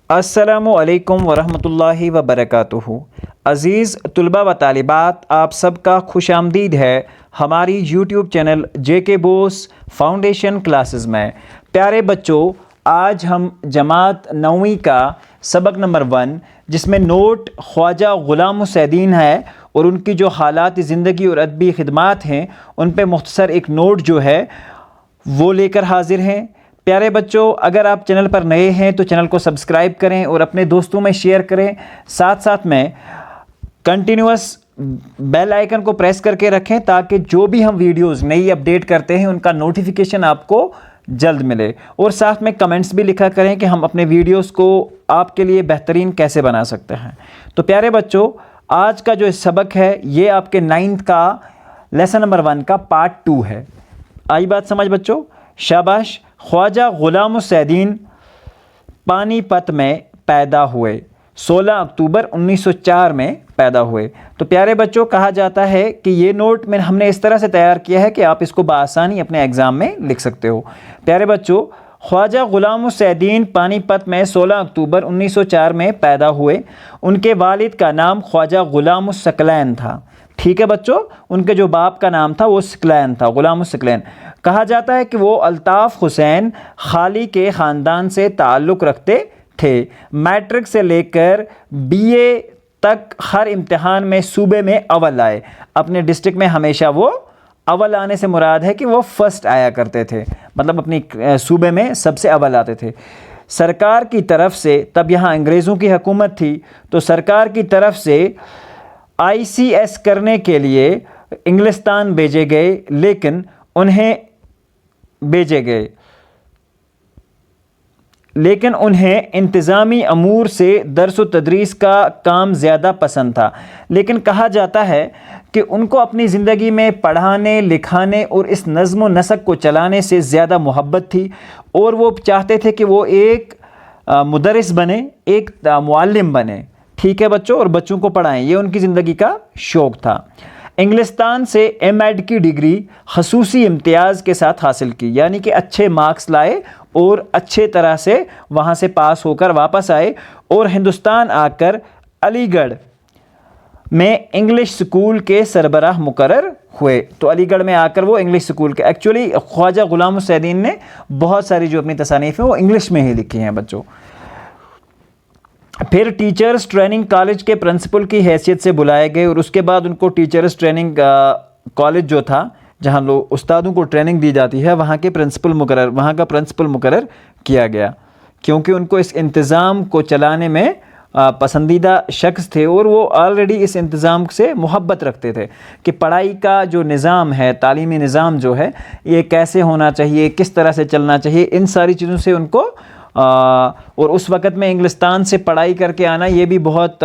السلام علیکم ورحمۃ اللہ وبرکاتہ۔ عزیز طلباء و طالبات، آپ سب کا خوش آمدید ہے ہماری یوٹیوب چینل جے کے بوس فاؤنڈیشن کلاسز میں۔ پیارے بچوں، آج ہم جماعت 9ویں کا سبق نمبر 1 جس میں نوٹ خواجہ غلام حسین الدین ہے اور ان کی جو حالات زندگی اور ادبی خدمات ہیں ان پہ مختصر ایک نوٹ جو ہے وہ لے کر حاضر ہیں۔ پیارے بچوں، اگر آپ چینل پر نئے ہیں تو چینل کو سبسکرائب کریں اور اپنے دوستوں میں شیئر کریں، ساتھ ساتھ میں کنٹینیوس بیل آئیکن کو پریس کر کے رکھیں تاکہ جو بھی ہم ویڈیوز نئی اپڈیٹ کرتے ہیں ان کا نوٹیفیکیشن آپ کو جلد ملے، اور ساتھ میں کمنٹس بھی لکھا کریں کہ ہم اپنے ویڈیوز کو آپ کے لیے بہترین کیسے بنا سکتے ہیں۔ تو پیارے بچوں، آج کا جو سبق ہے یہ آپ کے 9th کا لیسن نمبر 1 کا پارٹ 2 ہے۔ آئی بات سمجھ بچوں؟ شاباش۔ خواجہ غلام حسین الدین پانی پت میں پیدا ہوئے، 16 اکتوبر 1904 میں پیدا ہوئے۔ تو پیارے بچوں، کہا جاتا ہے کہ یہ نوٹ میں ہم نے اس طرح سے تیار کیا ہے کہ آپ اس کو بآسانی اپنے ایگزام میں لکھ سکتے ہو۔ پیارے بچوں، خواجہ غلام حسین الدین پانی پت میں 16 اکتوبر 1904 میں پیدا ہوئے۔ ان کے والد کا نام خواجہ غلام الثقلین تھا۔ ٹھیک ہے بچوں، ان کے جو باپ کا نام تھا وہ ثقلین تھا، غلام الثقلین۔ کہا جاتا ہے کہ وہ الطاف حسین خالی کے خاندان سے تعلق رکھتے تھے۔ میٹرک سے لے کر BA تک ہر امتحان میں صوبے میں اول آئے۔ اپنے ڈسٹرکٹ میں ہمیشہ وہ اول آنے سے مراد ہے کہ وہ فرسٹ آیا کرتے تھے، مطلب اپنی صوبے میں سب سے اول آتے تھے۔ سرکار کی طرف سے، تب یہاں انگریزوں کی حکومت تھی، تو سرکار کی طرف سے ICS کرنے کے لیے انگلستان بھیجے گئے، لیکن انہیں انتظامی امور سے درس و تدریس کا کام زیادہ پسند تھا۔ لیکن کہا جاتا ہے کہ ان کو اپنی زندگی میں پڑھانے لکھانے اور اس نظم و نسق کو چلانے سے زیادہ محبت تھی، اور وہ چاہتے تھے کہ وہ ایک مدرس بنے، ایک معلم بنے۔ ٹھیک ہے بچوں، اور بچوں کو پڑھائیں، یہ ان کی زندگی کا شوق تھا۔ انگلستان سے M.Ed کی ڈگری خصوصی امتیاز کے ساتھ حاصل کی، یعنی کہ اچھے مارکس لائے اور اچھے طرح سے وہاں سے پاس ہو کر واپس آئے، اور ہندوستان آ کر علی گڑھ میں انگلش سکول کے سربراہ مقرر ہوئے۔ تو علی گڑھ میں آ کر وہ انگلش سکول کے، ایکچولی خواجہ غلام حسین الدین نے بہت ساری جو اپنی تصانیف ہیں وہ انگلش میں ہی لکھی ہیں بچوں۔ پھر ٹیچرز ٹریننگ کالج کے پرنسپل کی حیثیت سے بلائے گئے، اور اس کے بعد ان کو ٹیچرز ٹریننگ کالج جو تھا جہاں لوگ استادوں کو ٹریننگ دی جاتی ہے وہاں کا پرنسپل مقرر کیا گیا، کیونکہ ان کو اس انتظام کو چلانے میں پسندیدہ شخص تھے، اور وہ آلریڈی اس انتظام سے محبت رکھتے تھے کہ پڑھائی کا جو نظام ہے، تعلیمی نظام جو ہے یہ کیسے ہونا چاہیے، کس طرح سے چلنا چاہیے، ان ساری چیزوں سے ان کو اور اس وقت میں انگلستان سے پڑھائی کر کے آنا یہ بھی بہت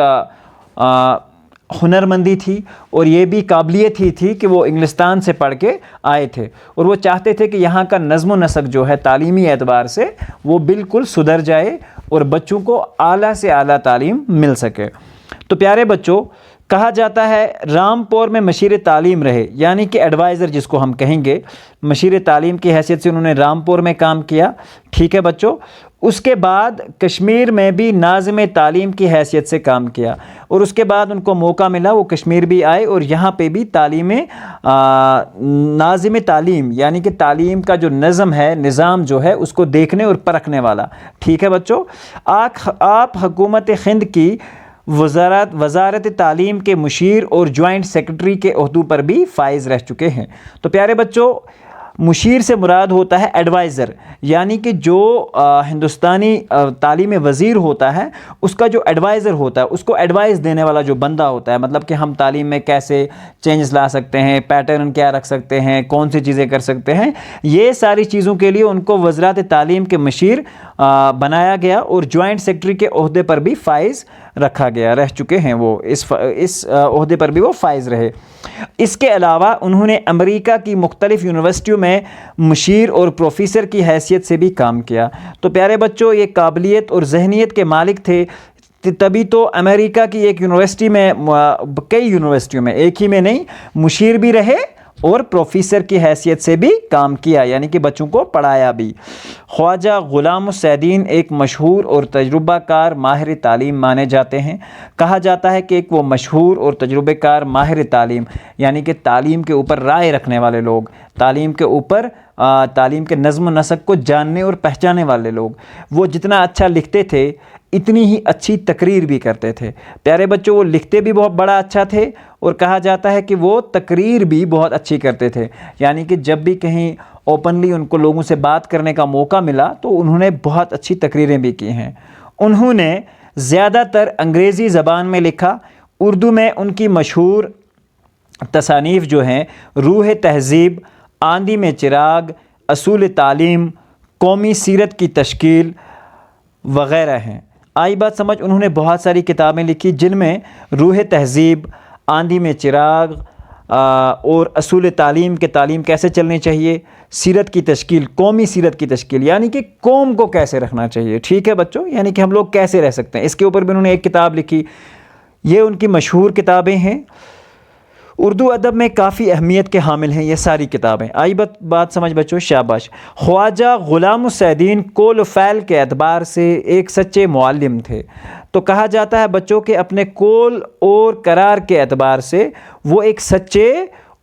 ہنرمندی تھی، اور یہ بھی قابلیت ہی تھی کہ وہ انگلستان سے پڑھ کے آئے تھے، اور وہ چاہتے تھے کہ یہاں کا نظم و نسق جو ہے تعلیمی اعتبار سے وہ بالکل سدھر جائے اور بچوں کو اعلیٰ سے اعلیٰ تعلیم مل سکے۔ تو پیارے بچوں، کہا جاتا ہے رامپور میں مشیر تعلیم رہے، یعنی کہ ایڈوائزر جس کو ہم کہیں گے، مشیر تعلیم کی حیثیت سے انہوں نے رامپور میں کام کیا۔ ٹھیک ہے بچوں، اس کے بعد کشمیر میں بھی ناظم تعلیم کی حیثیت سے کام کیا، اور اس کے بعد ان کو موقع ملا وہ کشمیر بھی آئے، اور یہاں پہ بھی ناظم تعلیم یعنی کہ تعلیم کا جو نظام جو ہے اس کو دیکھنے اور پرکھنے والا۔ ٹھیک ہے بچوں، آپ حکومت ہند کی وزارت تعلیم کے مشیر اور جوائنٹ سیکرٹری کے عہدوں پر بھی فائز رہ چکے ہیں۔ تو پیارے بچوں، مشیر سے مراد ہوتا ہے ایڈوائزر، یعنی کہ جو ہندوستانی تعلیم وزیر ہوتا ہے اس کا جو ایڈوائزر ہوتا ہے، اس کو ایڈوائز دینے والا جو بندہ ہوتا ہے، مطلب کہ ہم تعلیم میں کیسے چینجز لا سکتے ہیں، پیٹرن کیا رکھ سکتے ہیں، کون سی چیزیں کر سکتے ہیں، یہ ساری چیزوں کے لیے ان کو وزارت تعلیم کے مشیر بنایا گیا، اور جوائنٹ سیکرٹری کے عہدے پر بھی فائز رکھا گیا، رہ چکے ہیں وہ، اس عہدے پر بھی وہ فائز رہے۔ اس کے علاوہ انہوں نے امریکہ کی مختلف یونیورسٹیوں میں مشیر اور پروفیسر کی حیثیت سے بھی کام کیا۔ تو پیارے بچوں، یہ قابلیت اور ذہنیت کے مالک تھے، تبھی تو امریکہ کی ایک یونیورسٹی میں، کئی یونیورسٹیوں میں، ایک ہی میں نہیں، مشیر بھی رہے اور پروفیسر کی حیثیت سے بھی کام کیا، یعنی کہ بچوں کو پڑھایا بھی۔ خواجہ غلام السعدین ایک مشہور اور تجربہ کار ماہر تعلیم مانے جاتے ہیں۔ کہا جاتا ہے کہ ایک وہ مشہور اور تجربہ کار ماہر تعلیم، یعنی کہ تعلیم کے اوپر رائے رکھنے والے لوگ، تعلیم کے اوپر تعلیم کے نظم و نسق کو جاننے اور پہچانے والے لوگ، وہ جتنا اچھا لکھتے تھے اتنی ہی اچھی تقریر بھی کرتے تھے۔ پیارے بچوں، وہ لکھتے بھی بہت بڑا اچھا تھے اور کہا جاتا ہے کہ وہ تقریر بھی بہت اچھی کرتے تھے، یعنی کہ جب بھی کہیں اوپنلی ان کو لوگوں سے بات کرنے کا موقع ملا تو انہوں نے بہت اچھی تقریریں بھی کی ہیں۔ انہوں نے زیادہ تر انگریزی زبان میں لکھا۔ اردو میں ان کی مشہور تصانیف جو ہیں روح تہذیب، آندھی میں چراغ، اصول تعلیم، قومی سیرت کی تشکیل وغیرہ ہیں۔ آئی بات سمجھ؟ انہوں نے بہت ساری کتابیں لکھی جن میں روح تہذیب، آندھی میں چراغ اور اصول تعلیم کہ تعلیم کیسے چلنی چاہیے، سیرت کی تشکیل، قومی سیرت کی تشکیل، یعنی کہ قوم کو کیسے رکھنا چاہیے، ٹھیک ہے بچوں، یعنی کہ ہم لوگ کیسے رہ سکتے ہیں، اس کے اوپر بھی انہوں نے ایک کتاب لکھی۔ یہ ان کی مشہور کتابیں ہیں۔ اردو ادب میں کافی اہمیت کے حامل ہیں یہ ساری کتابیں۔ آئی بات سمجھ بچوں؟ شاباش۔ خواجہ غلام السعدین قول و فعل کے اعتبار سے ایک سچے معلم تھے۔ تو کہا جاتا ہے بچوں کہ اپنے قول اور قرار کے اعتبار سے وہ ایک سچے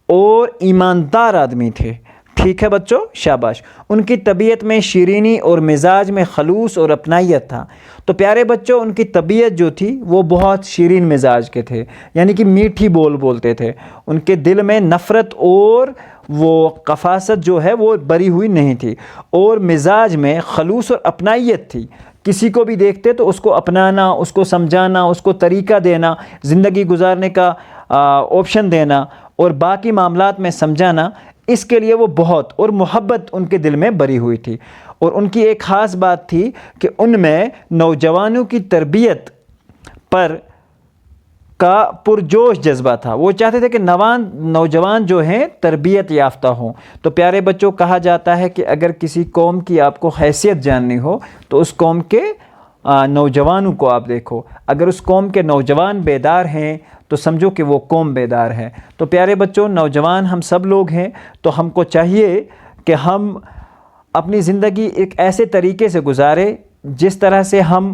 اور ایماندار آدمی تھے، ٹھیک ہے بچوں، شاباش۔ ان کی طبیعت میں شیرینی اور مزاج میں خلوص اور اپنائیت تھا۔ تو پیارے بچوں، ان کی طبیعت جو تھی وہ بہت شیرین مزاج کے تھے، یعنی کہ میٹھی بول بولتے تھے۔ ان کے دل میں نفرت اور وہ قفاست جو ہے وہ بری ہوئی نہیں تھی، اور مزاج میں خلوص اور اپنائیت تھی۔ کسی کو بھی دیکھتے تو اس کو اپنانا، اس کو سمجھانا، اس کو طریقہ دینا، زندگی گزارنے کا آپشن دینا اور باقی معاملات میں سمجھانا، اس کے لیے وہ بہت اور محبت ان کے دل میں بری ہوئی تھی۔ اور ان کی ایک خاص بات تھی کہ ان میں نوجوانوں کی تربیت پر کا پرجوش جذبہ تھا۔ وہ چاہتے تھے کہ نوجوان جو ہیں تربیت یافتہ ہوں۔ تو پیارے بچوں، کہا جاتا ہے کہ اگر کسی قوم کی آپ کو حیثیت جاننی ہو تو اس قوم کے نوجوانوں کو آپ دیکھو۔ اگر اس قوم کے نوجوان بیدار ہیں تو سمجھو کہ وہ قوم بیدار ہے۔ تو پیارے بچوں، نوجوان ہم سب لوگ ہیں، تو ہم کو چاہیے کہ ہم اپنی زندگی ایک ایسے طریقے سے گزارے جس طرح سے ہم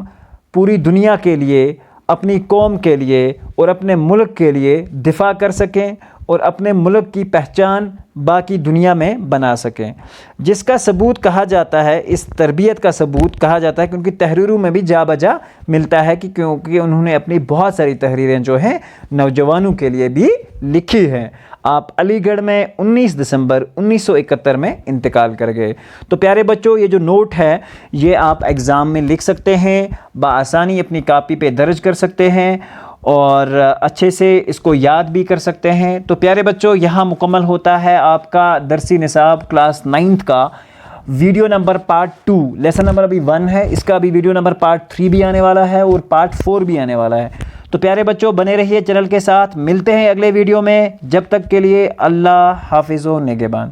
پوری دنیا کے لیے، اپنی قوم کے لیے اور اپنے ملک کے لیے دفاع کر سکیں اور اپنے ملک کی پہچان باقی دنیا میں بنا سکیں، جس کا ثبوت کہا جاتا ہے، اس تربیت کا ثبوت کہا جاتا ہے کہ ان کی تحریروں میں بھی جا بجا ملتا ہے کہ کیونکہ انہوں نے اپنی بہت ساری تحریریں جو ہیں نوجوانوں کے لیے بھی لکھی ہیں۔ آپ علی گڑھ میں 19 دسمبر 1971 میں انتقال کر گئے۔ تو پیارے بچوں، یہ جو نوٹ ہے یہ آپ ایگزام میں لکھ سکتے ہیں، بآسانی اپنی کاپی پہ درج کر سکتے ہیں اور اچھے سے اس کو یاد بھی کر سکتے ہیں۔ تو پیارے بچوں، یہاں مکمل ہوتا ہے آپ کا درسی نصاب کلاس 9 کا video number part 2۔ Lesson number ابھی 1 ہے، اس کا بھی ویڈیو نمبر پارٹ 3 بھی آنے والا ہے اور پارٹ 4 بھی آنے والا ہے۔ تو پیارے بچوں، بنے رہیے چینل کے ساتھ، ملتے ہیں اگلے ویڈیو میں، جب تک کے لیے اللہ حافظ و نگہبان۔